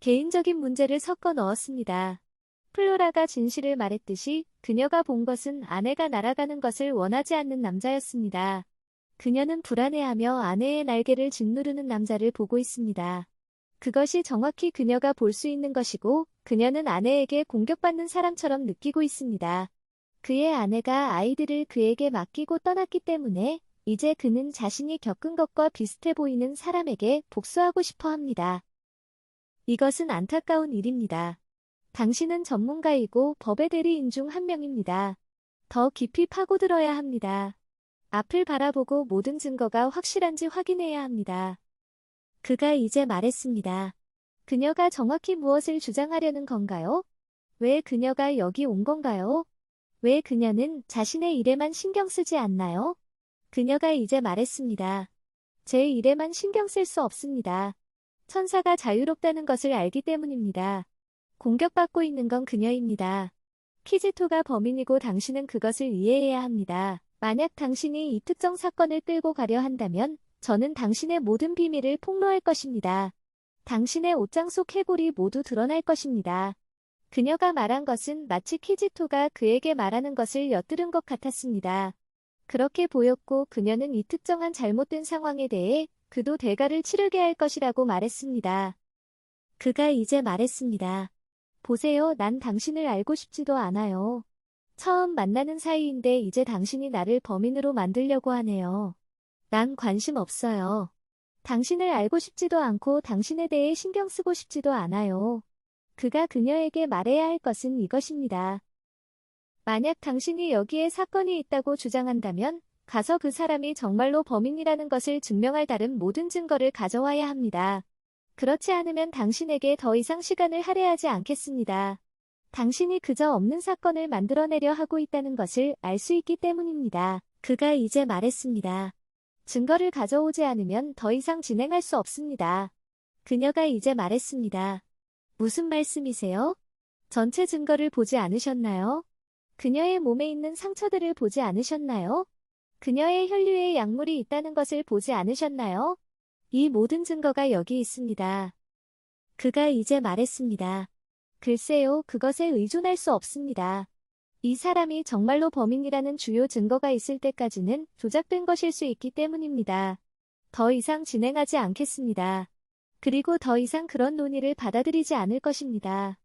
개인적인 문제를 섞어 넣었습니다. 플로라가 진실을 말했듯이 그녀가 본 것은 아내가 날아가는 것을 원하지 않는 남자였습니다. 그녀는 불안해하며 아내의 날개를 짓누르는 남자를 보고 있습니다. 그것이 정확히 그녀가 볼 수 있는 것이고 그녀는 아내에게 공격받는 사람처럼 느끼고 있습니다. 그의 아내가 아이들을 그에게 맡기고 떠났기 때문에 이제 그는 자신이 겪은 것과 비슷해 보이는 사람에게 복수하고 싶어 합니다. 이것은 안타까운 일입니다. 당신은 전문가이고 법의 대리인 중 한 명입니다. 더 깊이 파고들어야 합니다. 앞을 바라보고 모든 증거가 확실한지 확인해야 합니다. 그가 이제 말했습니다. 그녀가 정확히 무엇을 주장하려는 건가요? 왜 그녀가 여기 온 건가요? 왜 그녀는 자신의 일에만 신경 쓰지 않나요? 그녀가 이제 말했습니다. 제 일에만 신경 쓸 수 없습니다. 천사가 자유롭다는 것을 알기 때문입니다. 공격받고 있는 건 그녀입니다. 키지토가 범인이고 당신은 그것을 이해해야 합니다. 만약 당신이 이 특정 사건을 끌고 가려 한다면 저는 당신의 모든 비밀을 폭로할 것입니다. 당신의 옷장 속 해골이 모두 드러날 것입니다. 그녀가 말한 것은 마치 키지토가 그에게 말하는 것을 엿들은 것 같았습니다. 그렇게 보였고 그녀는 이 특정한 잘못된 상황에 대해 그도 대가를 치르게 할 것이라고 말했습니다. 그가 이제 말했습니다. 보세요, 난 당신을 알고 싶지도 않아요. 처음 만나는 사이인데 이제 당신이 나를 범인으로 만들려고 하네요. 난 관심 없어요. 당신을 알고 싶지도 않고 당신에 대해 신경 쓰고 싶지도 않아요. 그가 그녀에게 말해야 할 것은 이것입니다. 만약 당신이 여기에 사건이 있다고 주장한다면 가서 그 사람이 정말로 범인이라는 것을 증명할 다른 모든 증거를 가져와야 합니다. 그렇지 않으면 당신에게 더 이상 시간을 할애하지 않겠습니다. 당신이 그저 없는 사건을 만들어내려 하고 있다는 것을 알 수 있기 때문입니다. 그가 이제 말했습니다. 증거를 가져오지 않으면 더 이상 진행할 수 없습니다. 그녀가 이제 말했습니다. 무슨 말씀이세요? 전체 증거를 보지 않으셨나요? 그녀의 몸에 있는 상처들을 보지 않으셨나요? 그녀의 혈류에 약물이 있다는 것을 보지 않으셨나요? 이 모든 증거가 여기 있습니다. 그가 이제 말했습니다. 글쎄요, 그것에 의존할 수 없습니다. 이 사람이 정말로 범인이라는 주요 증거가 있을 때까지는 조작된 것일 수 있기 때문입니다. 더 이상 진행하지 않겠습니다. 그리고 더 이상 그런 논의를 받아들이지 않을 것입니다.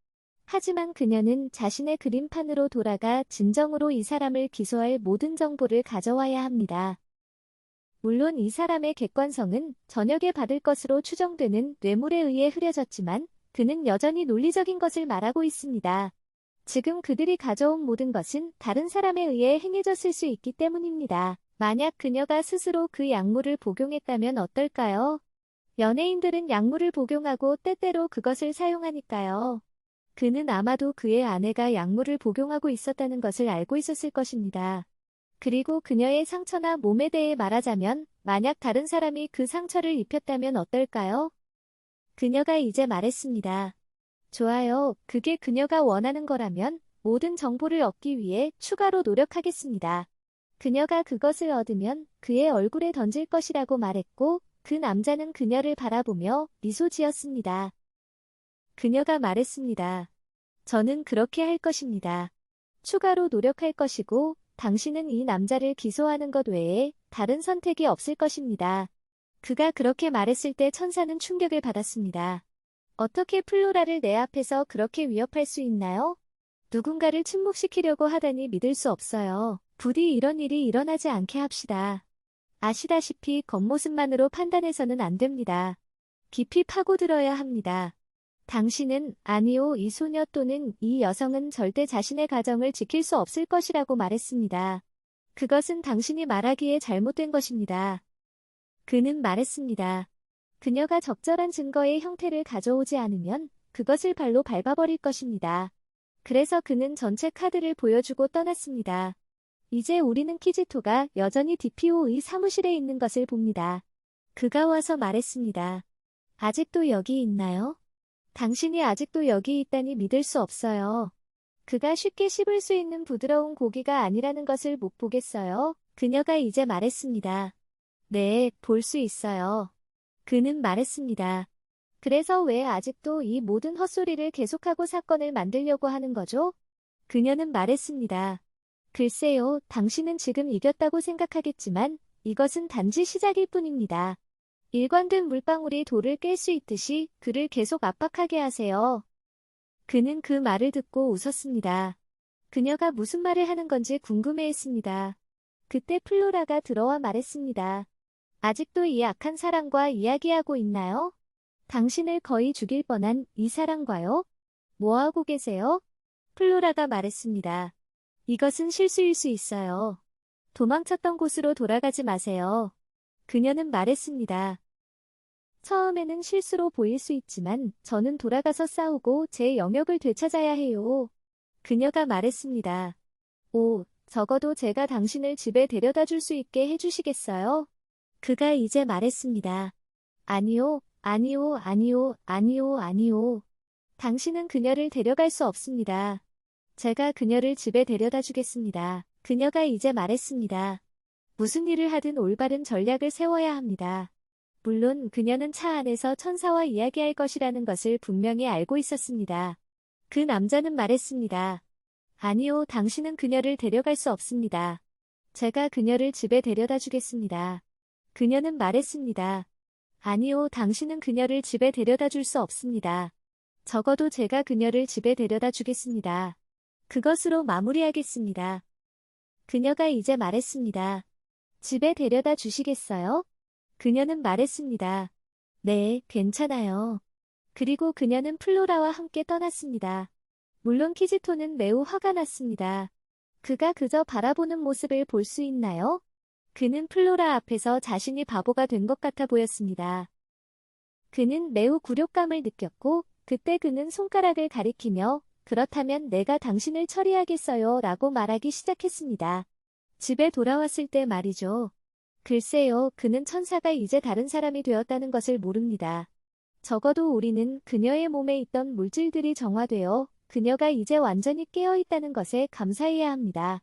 하지만 그녀는 자신의 그림판으로 돌아가 진정으로 이 사람을 기소할 모든 정보를 가져와야 합니다. 물론 이 사람의 객관성은 저녁에 받을 것으로 추정되는 뇌물에 의해 흐려졌지만 그는 여전히 논리적인 것을 말하고 있습니다. 지금 그들이 가져온 모든 것은 다른 사람에 의해 행해졌을 수 있기 때문입니다. 만약 그녀가 스스로 그 약물을 복용했다면 어떨까요? 연예인들은 약물을 복용하고 때때로 그것을 사용하니까요. 그는 아마도 그의 아내가 약물을 복용하고 있었다는 것을 알고 있었을 것입니다. 그리고 그녀의 상처나 몸에 대해 말하자면 만약 다른 사람이 그 상처를 입혔다면 어떨까요? 그녀가 이제 말했습니다. 좋아요. 그게 그녀가 원하는 거라면 모든 정보를 얻기 위해 추가로 노력하겠습니다. 그녀가 그것을 얻으면 그의 얼굴에 던질 것이라고 말했고 그 남자는 그녀를 바라보며 미소 지었습니다. 그녀가 말했습니다. 저는 그렇게 할 것입니다. 추가로 노력할 것이고 당신은 이 남자를 기소하는 것 외에 다른 선택이 없을 것입니다. 그가 그렇게 말했을 때 천사는 충격을 받았습니다. 어떻게 플로라를 내 앞에서 그렇게 위협할 수 있나요? 누군가를 침묵시키려고 하다니 믿을 수 없어요. 부디 이런 일이 일어나지 않게 합시다. 아시다시피 겉모습만으로 판단해서는 안 됩니다. 깊이 파고들어야 합니다. 당신은 아니요, 이 소녀 또는 이 여성은 절대 자신의 가정을 지킬 수 없을 것이라고 말했습니다. 그것은 당신이 말하기에 잘못된 것입니다. 그는 말했습니다. 그녀가 적절한 증거의 형태를 가져오지 않으면 그것을 발로 밟아버릴 것입니다. 그래서 그는 전체 카드를 보여주고 떠났습니다. 이제 우리는 키지토가 여전히 DPO의 사무실에 있는 것을 봅니다. 그가 와서 말했습니다. 아직도 여기 있나요? 당신이 아직도 여기 있다니 믿을 수 없어요. 그가 쉽게 씹을 수 있는 부드러운 고기가 아니라는 것을 못 보겠어요? 그녀가 이제 말했습니다. 네, 볼 수 있어요. 그는 말했습니다. 그래서 왜 아직도 이 모든 헛소리를 계속하고 사건을 만들려고 하는 거죠? 그녀는 말했습니다. 글쎄요, 당신은 지금 이겼다고 생각하겠지만 이것은 단지 시작일 뿐입니다. 일관된 물방울이 돌을 깰 수 있듯이 그를 계속 압박하게 하세요. 그는 그 말을 듣고 웃었습니다. 그녀가 무슨 말을 하는 건지 궁금해했습니다. 그때 플로라가 들어와 말했습니다. 아직도 이 악한 사람과 이야기하고 있나요? 당신을 거의 죽일 뻔한 이 사람과요? 뭐하고 계세요? 플로라가 말했습니다. 이것은 실수일 수 있어요. 도망쳤던 곳으로 돌아가지 마세요. 그녀는 말했습니다. 처음에는 실수로 보일 수 있지만 저는 돌아가서 싸우고 제 영역을 되찾아야 해요. 그녀가 말했습니다. 오, 적어도 제가 당신을 집에 데려다 줄 수 있게 해주시겠어요? 그가 이제 말했습니다. 아니요, 아니요, 아니요, 아니요, 아니요. 당신은 그녀를 데려갈 수 없습니다. 제가 그녀를 집에 데려다 주겠습니다. 그녀가 이제 말했습니다. 무슨 일을 하든 올바른 전략을 세워야 합니다. 물론 그녀는 차 안에서 천사와 이야기할 것이라는 것을 분명히 알고 있었습니다. 그 남자는 말했습니다. 아니요, 당신은 그녀를 데려갈 수 없습니다. 제가 그녀를 집에 데려다 주겠습니다. 그녀는 말했습니다. 아니요, 당신은 그녀를 집에 데려다 줄 수 없습니다. 적어도 제가 그녀를 집에 데려다 주겠습니다. 그것으로 마무리하겠습니다. 그녀가 이제 말했습니다. 집에 데려다 주시겠어요? 그녀는 말했습니다. 네, 괜찮아요. 그리고 그녀는 플로라와 함께 떠났습니다. 물론 키지토는 매우 화가 났습니다. 그가 그저 바라보는 모습을 볼 수 있나요? 그는 플로라 앞에서 자신이 바보가 된 것 같아 보였습니다. 그는 매우 굴욕감을 느꼈고 그때 그는 손가락을 가리키며 그렇다면 내가 당신을 처리하겠어요 라고 말하기 시작했습니다. 집에 돌아왔을 때 말이죠. 글쎄요, 그는 천사가 이제 다른 사람이 되었다는 것을 모릅니다. 적어도 우리는 그녀의 몸에 있던 물질들이 정화되어 그녀가 이제 완전히 깨어 있다는 것에 감사해야 합니다.